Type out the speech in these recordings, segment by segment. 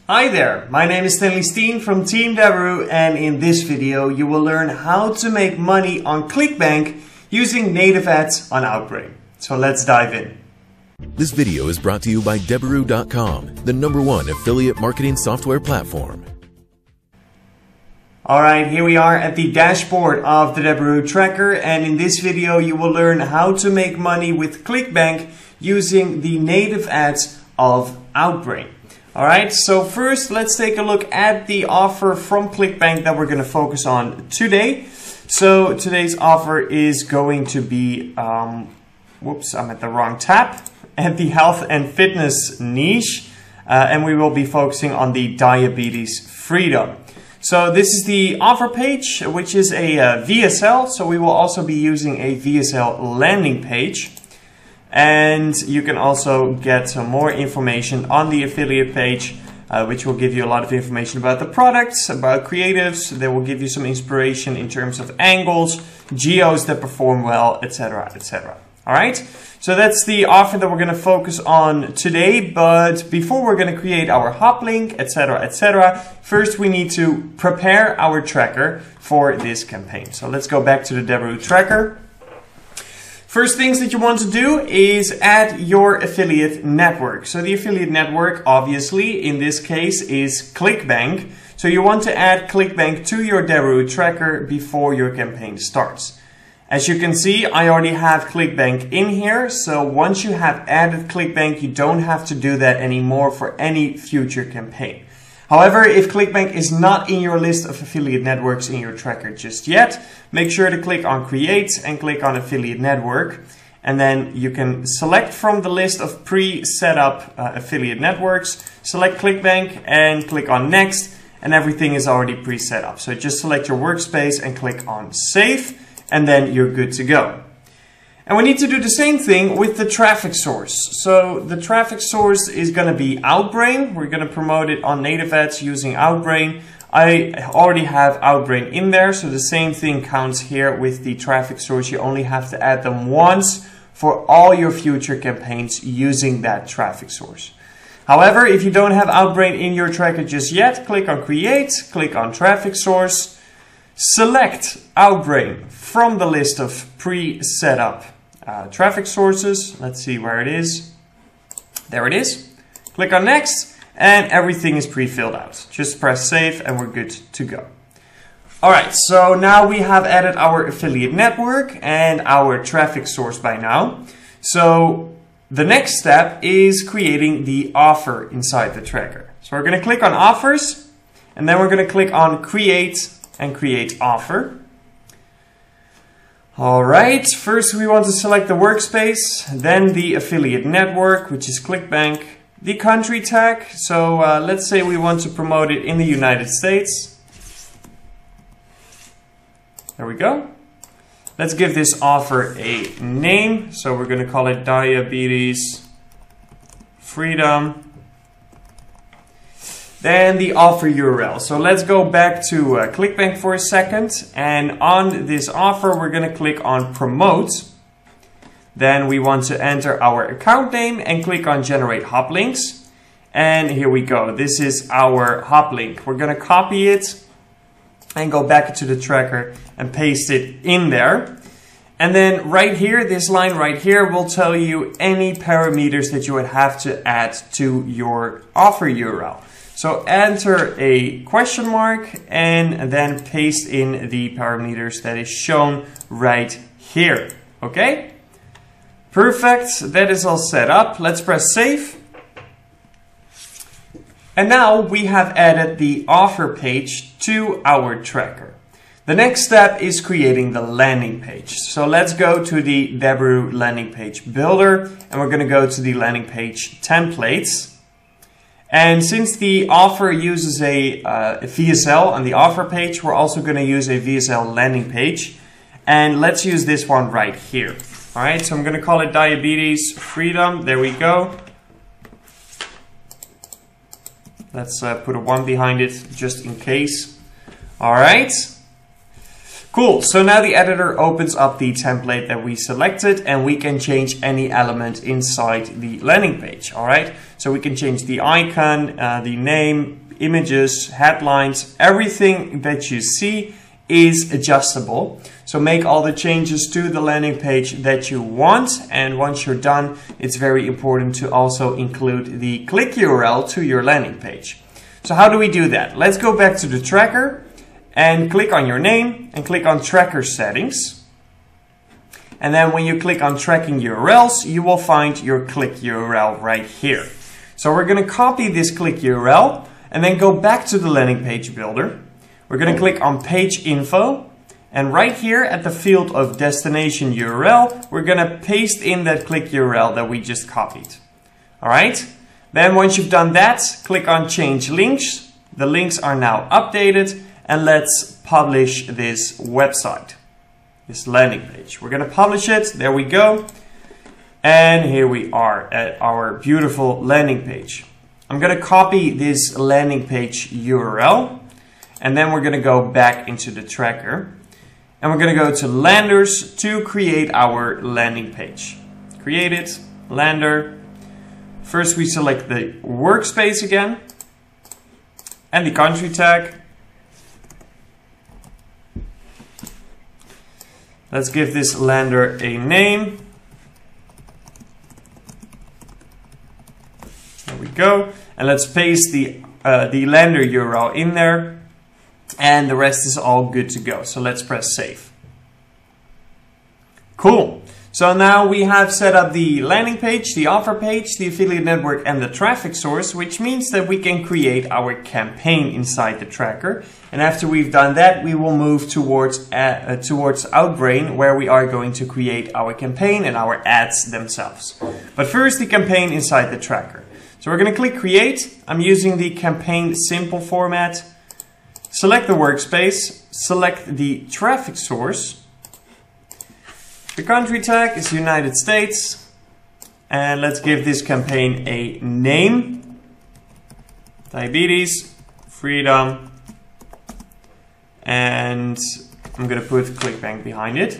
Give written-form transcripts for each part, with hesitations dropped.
Hi there, my name is Stanley Steen from Team Deberoo, and in this video you will learn how to make money on ClickBank using native ads on Outbrain. So let's dive in. This video is brought to you by Deberoo.com, the #1 affiliate marketing software platform. Alright, here we are at the dashboard of the Deberoo tracker, and in this video you will learn how to make money with ClickBank using the native ads of Outbrain. Alright, so first let's take a look at the offer from ClickBank that we're going to focus on today. So today's offer is going to be, whoops, I'm at the wrong tab, at the health and fitness niche, and we will be focusing on the diabetes freedom. So this is the offer page, which is a VSL, so we will also be using a VSL landing page. And you can also get some more information on the affiliate page, which will give you a lot of information about the products, about creatives. They will give you some inspiration in terms of angles, geos that perform well, etc., etc. All right, so that's the offer that we're going to focus on today. But before we're going to create our hop link, etc., etc., first we need to prepare our tracker for this campaign. So let's go back to the Deberoo tracker. First things that you want to do is add your affiliate network. So the affiliate network, obviously, in this case is ClickBank. So you want to add ClickBank to your Deberoo tracker before your campaign starts. As you can see, I already have ClickBank in here. So once you have added ClickBank, you don't have to do that anymore for any future campaign. However, if ClickBank is not in your list of affiliate networks in your tracker just yet, make sure to click on Create and click on Affiliate Network. And then you can select from the list of pre-set up affiliate networks, select ClickBank and click on Next, and everything is already pre-set up. So just select your workspace and click on Save, and then you're good to go. And we need to do the same thing with the traffic source. So the traffic source is going to be Outbrain. We're going to promote it on native ads using Outbrain. I already have Outbrain in there, so the same thing counts here with the traffic source. You only have to add them once for all your future campaigns using that traffic source. However, if you don't have Outbrain in your tracker just yet, click on Create, click on Traffic Source, select Outbrain from the list of pre-set up traffic sources. Let's see where it is. There it is. Click on Next and everything is pre-filled out. Just press Save and we're good to go. Alright, so now we have added our affiliate network and our traffic source by now. So the next step is creating the offer inside the tracker. So we're going to click on Offers and then we're going to click on Create and Create Offer. Alright, first we want to select the workspace, then the affiliate network, which is ClickBank, the country tag. So let's say we want to promote it in the United States. There we go. Let's give this offer a name. So we're going to call it Diabetes Freedom. Then the offer URL. So let's go back to ClickBank for a second. And on this offer, we're going to click on Promote. Then we want to enter our account name and click on Generate Hop Links. And here we go. This is our hop link. We're going to copy it and go back to the tracker and paste it in there. And then right here, this line right here will tell you any parameters that you would have to add to your offer URL. So enter a question mark and then paste in the parameters that is shown right here. Okay? Perfect. That is all set up. Let's press Save. And now we have added the offer page to our tracker. The next step is creating the landing page. So let's go to the Deberoo landing page builder and we're going to go to the landing page templates. And since the offer uses a VSL on the offer page, we're also going to use a VSL landing page. And let's use this one right here. All right, so I'm going to call it Diabetes Freedom. There we go. Let's put a 1 behind it just in case. All right. Cool, so now the editor opens up the template that we selected and we can change any element inside the landing page, all right? So we can change the icon, the name, images, headlines, everything that you see is adjustable. So make all the changes to the landing page that you want, and once you're done, it's very important to also include the click URL to your landing page. So how do we do that? Let's go back to the tracker and click on your name and click on tracker settings. And then when you click on tracking URLs, you will find your click URL right here. So we're going to copy this click URL and then go back to the landing page builder. We're going to click on page info, and right here at the field of destination URL, we're going to paste in that click URL that we just copied. All right. Then once you've done that, click on change links. The links are now updated, and let's publish this website, this landing page. We're going to publish it. There we go. And here we are at our beautiful landing page. I'm going to copy this landing page URL, and then we're going to go back into the tracker. And we're going to go to landers to create our landing page. Create it, lander. First we select the workspace again and the country tag. Let's give this lander a name. There we go. And let's paste the lander URL in there. And the rest is all good to go. So let's press save. Cool. So now we have set up the landing page, the offer page, the affiliate network, and the traffic source, which means that we can create our campaign inside the tracker. And after we've done that, we will move towards Outbrain, where we are going to create our campaign and our ads themselves. But first, the campaign inside the tracker. So we're going to click create. I'm using the campaign simple format. Select the workspace, select the traffic source. The country tag is United States. And let's give this campaign a name. Diabetes, freedom. And I'm going to put ClickBank behind it.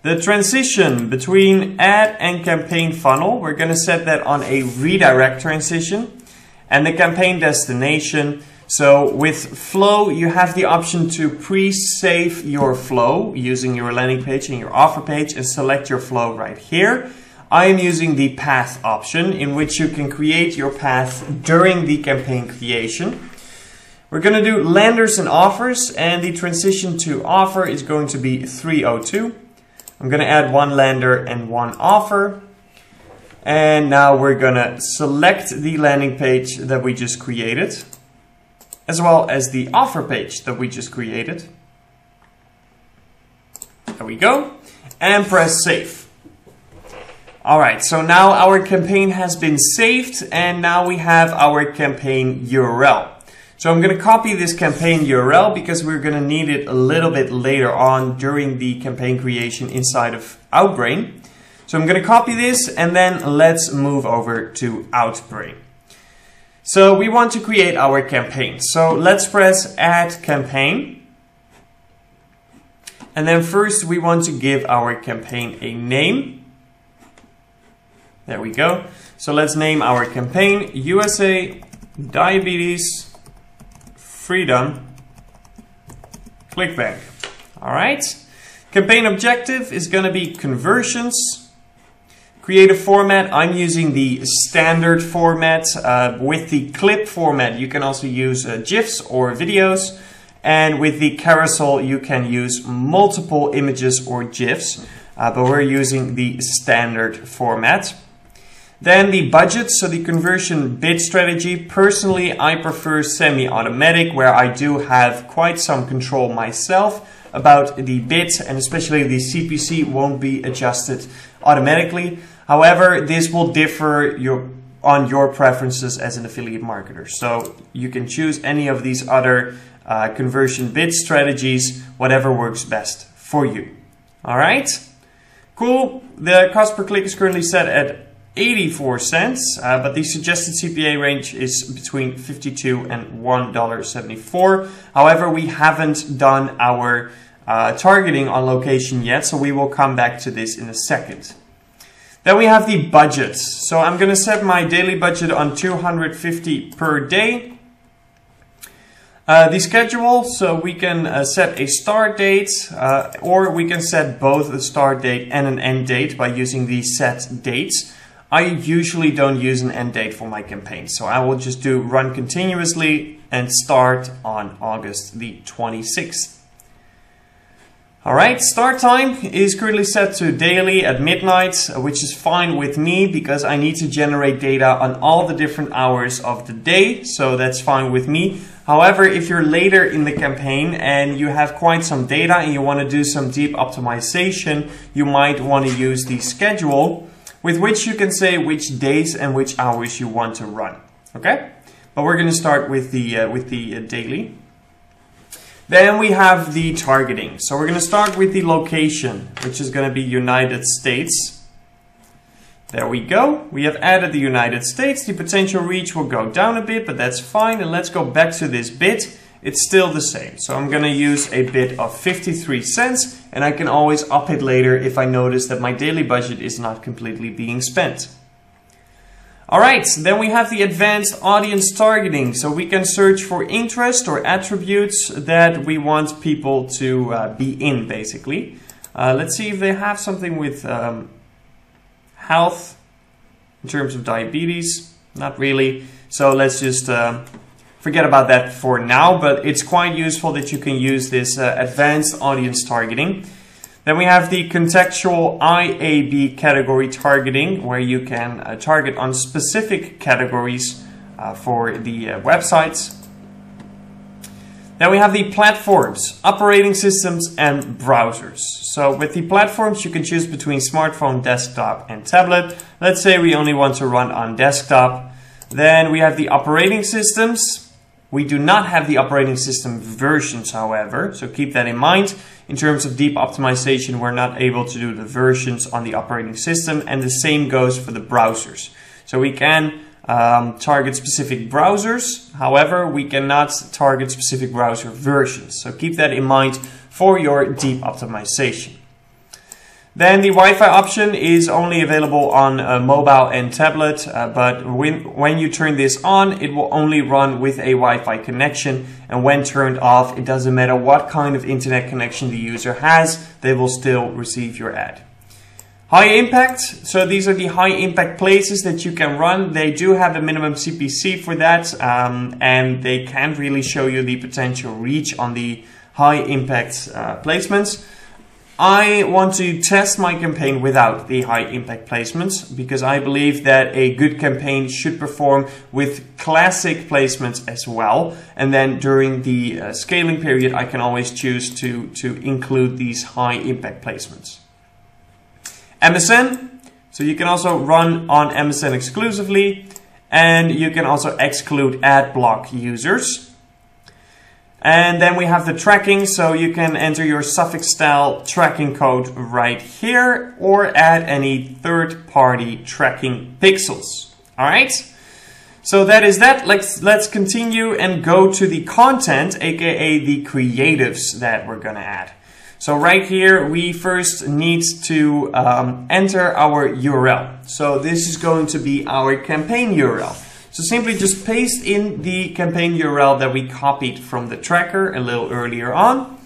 The transition between ad and campaign funnel, we're going to set that on a redirect transition. And the campaign destination. So with flow, you have the option to pre-save your flow using your landing page and your offer page and select your flow right here. I am using the path option, in which you can create your path during the campaign creation. We're going to do landers and offers, and the transition to offer is going to be 302. I'm going to add one lander and one offer. And now we're going to select the landing page that we just created, as well as the offer page that we just created. There we go. And press save. Alright, so now our campaign has been saved, and now we have our campaign URL. So I'm going to copy this campaign URL because we're going to need it a little bit later on during the campaign creation inside of Outbrain. So I'm going to copy this, and then let's move over to Outbrain. So we want to create our campaign. So let's press add campaign. And then first we want to give our campaign a name. There we go. So let's name our campaign USA Diabetes Freedom ClickBank. All right. Campaign objective is going to be conversions. Creative format, I'm using the standard format. With the clip format, you can also use GIFs or videos. And with the carousel, you can use multiple images or GIFs. But we're using the standard format. Then the budget, so the conversion bid strategy. Personally, I prefer semi-automatic, where I do have quite some control myself about the bids, and especially the CPC won't be adjusted automatically. However, this will differ on your preferences as an affiliate marketer. So you can choose any of these other conversion bid strategies, whatever works best for you. All right, cool. The cost per click is currently set at 84 cents, but the suggested CPA range is between $52 and $1.74. However, we haven't done our targeting on location yet, so we will come back to this in a second. Then we have the budget. So I'm going to set my daily budget on 250 per day. The schedule, so we can set a start date, or we can set both a start date and an end date by using the set dates. I usually don't use an end date for my campaign, so I will just do run continuously and start on August the 26th. Alright, start time is currently set to daily at midnight, which is fine with me because I need to generate data on all the different hours of the day, so that's fine with me. However, if you're later in the campaign and you have quite some data and you want to do some deep optimization, you might want to use the schedule, with which you can say which days and which hours you want to run. Okay? But we're going to start with the daily. Then we have the targeting. So we're going to start with the location, which is going to be United States. There we go. We have added the United States. The potential reach will go down a bit, but that's fine. And let's go back to this bid. It's still the same. So I'm going to use a bid of 53 cents, and I can always up it later if I notice that my daily budget is not completely being spent. Alright, then we have the advanced audience targeting. So we can search for interest or attributes that we want people to be in, basically. Let's see if they have something with health in terms of diabetes. Not really. So let's just forget about that for now, but it's quite useful that you can use this advanced audience targeting. Then we have the contextual IAB category targeting, where you can target on specific categories for the websites. Then we have the platforms, operating systems and browsers. So with the platforms, you can choose between smartphone, desktop and tablet. Let's say we only want to run on desktop. Then we have the operating systems. We do not have the operating system versions, however, so keep that in mind. In terms of deep optimization, we're not able to do the versions on the operating system, and the same goes for the browsers. So we can target specific browsers, however, we cannot target specific browser versions. So keep that in mind for your deep optimization. Then the Wi-Fi option is only available on mobile and tablet, but when you turn this on, it will only run with a Wi-Fi connection, and when turned off, it doesn't matter what kind of internet connection the user has, they will still receive your ad. High impact, so these are the high impact places that you can run. They do have a minimum CPC for that, and they can't really show you the potential reach on the high impact placements. I want to test my campaign without the high impact placements because I believe that a good campaign should perform with classic placements as well. And then during the scaling period, I can always choose to include these high impact placements. MSN, so you can also run on MSN exclusively, and you can also exclude ad block users. And then we have the tracking, so you can enter your suffix style tracking code right here or add any third-party tracking pixels. Alright, so that is that. Let's continue and go to the content, aka the creatives that we're gonna add. So right here, we first need to enter our URL. So this is going to be our campaign URL. So simply just paste in the campaign URL that we copied from the tracker a little earlier on.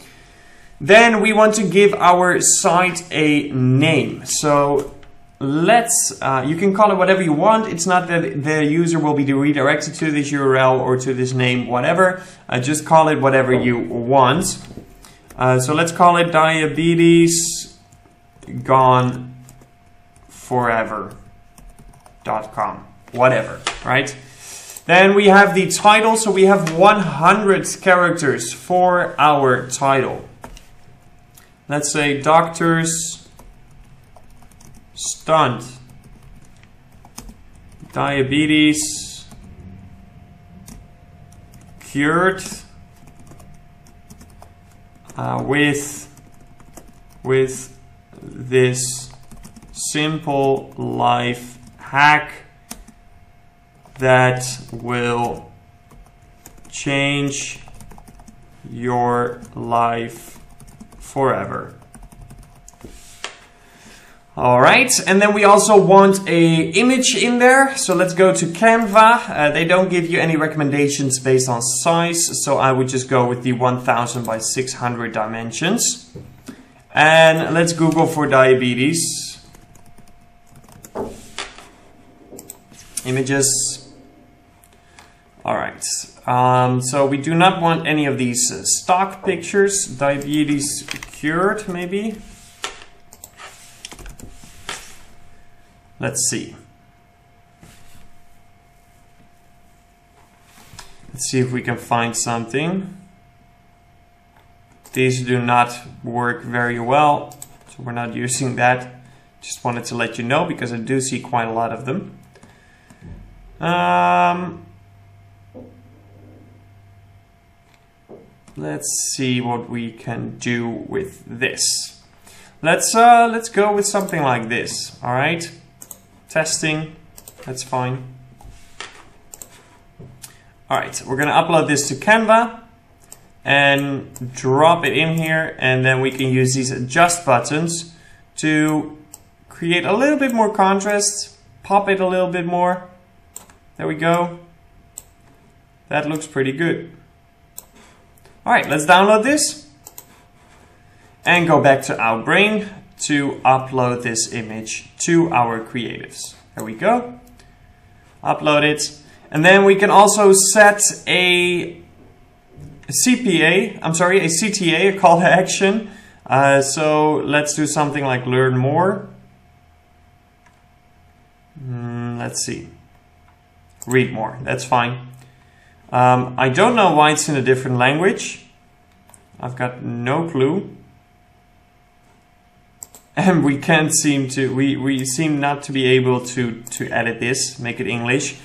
Then we want to give our site a name. So let's, you can call it whatever you want. It's not that the user will be redirected to this URL or to this name, whatever. Just call it whatever you want. So let's call it diabetes gone forever.com. Whatever, right? Then we have the title, so we have 100 characters for our title. Let's say doctors stunt diabetes cured with this simple life hack that will change your life forever. All right, and then we also want a image in there. So let's go to Canva. They don't give you any recommendations based on size, so I would just go with the 1000 by 600 dimensions. And let's Google for diabetes. Images. All right, so we do not want any of these stock pictures. Diabetes cured, maybe. Let's see. Let's see if we can find something. These do not work very well, so we're not using that. Just wanted to let you know because I do see quite a lot of them. Let's see what we can do with this. Let's go with something like this. All right. Testing, that's fine. All right, we're gonna upload this to Canva and drop it in here, and then we can use these adjust buttons to create a little bit more contrast, pop it a little bit more. There we go. That looks pretty good. All right, let's download this and go back to Outbrain to upload this image to our creatives. There we go. Upload it. And then we can also set a CPA, a CTA, a call to action. So let's do something like learn more. Let's see. Read more, that's fine. I don't know why it's in a different language. I've got no clue. And we can't seem to, we seem not to be able to edit this, make it English,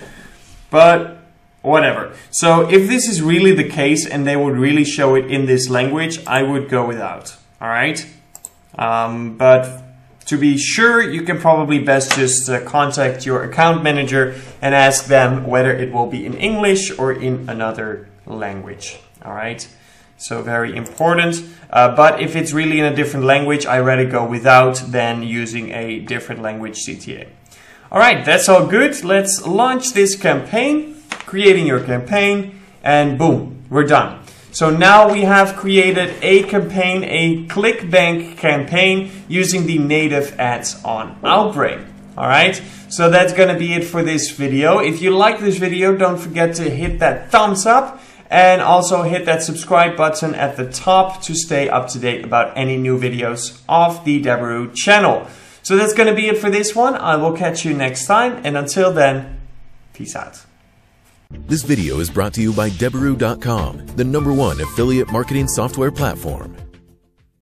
but whatever. So if this is really the case and they would really show it in this language, I would go without, all right? But to be sure, you can probably best just contact your account manager and ask them whether it will be in English or in another language, all right? So very important. But if it's really in a different language, I'd rather go without than using a different language CTA. All right, that's all good. Let's launch this campaign, creating your campaign, and boom, we're done. So now we have created a campaign, a ClickBank campaign using the native ads on Outbrain. All right, so that's gonna be it for this video. If you like this video, don't forget to hit that thumbs up. And also hit that subscribe button at the top to stay up to date about any new videos of the Deberoo channel. So that's going to be it for this one. I will catch you next time. And until then, peace out. This video is brought to you by Deberoo.com, the #1 affiliate marketing software platform.